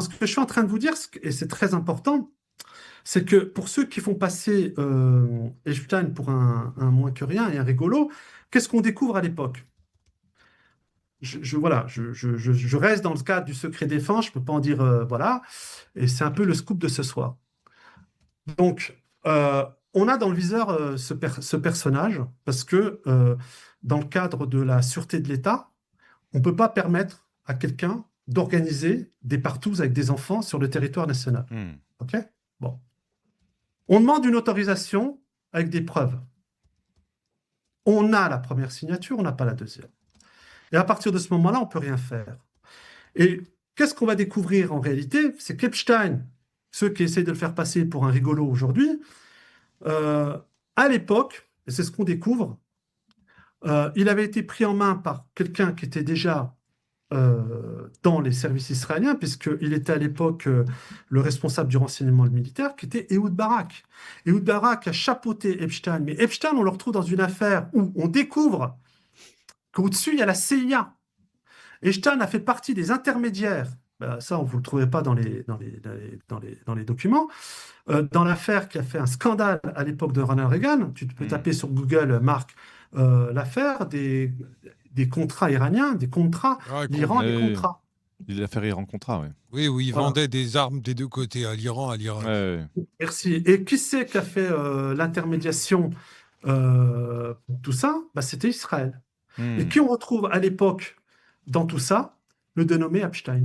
ce que je suis en train de vous dire, et c'est très important, c'est que pour ceux qui font passer Epstein pour un moins que rien et un rigolo, qu'est-ce qu'on découvre à l'époque? Voilà, je reste dans le cadre du secret défense, je ne peux pas en dire voilà, et c'est un peu le scoop de ce soir. Donc, on a dans le viseur ce personnage parce que dans le cadre de la sûreté de l'État, on ne peut pas permettre à quelqu'un d'organiser des partous avec des enfants sur le territoire national. Hmm. OK? Bon. On demande une autorisation avec des preuves. On a la première signature, on n'a pas la deuxième. Et à partir de ce moment-là, on ne peut rien faire. Et qu'est-ce qu'on va découvrir en réalité? C'est qu'Epstein, ceux qui essaient de le faire passer pour un rigolo aujourd'hui, euh, à l'époque, et c'est ce qu'on découvre, il avait été pris en main par quelqu'un qui était déjà dans les services israéliens, puisqu'il était à l'époque le responsable du renseignement militaire, qui était Ehud Barak. Ehud Barak a chapeauté Epstein, mais Epstein, on le retrouve dans une affaire où on découvre qu'au-dessus, il y a la CIA. Epstein a fait partie des intermédiaires. Ben, ça, vous ne le trouvez pas dans les documents. Dans l'affaire qui a fait un scandale à l'époque de Ronald Reagan, tu peux Hmm. taper sur Google, Marc, l'affaire des contrats iraniens, des contrats, Ah, l'Iran, des Ouais, contrats. il a fait rire en contrat, ouais. oui, où ils Voilà. vendaient des armes des deux côtés, à l'Iran, à Ouais, l'Irak. ouais. Merci. Et qui c'est qui a fait l'intermédiation pour tout ça? Bah, c'était Israël. Et Hmm. qui on retrouve à l'époque dans tout ça? Le dénommé Epstein.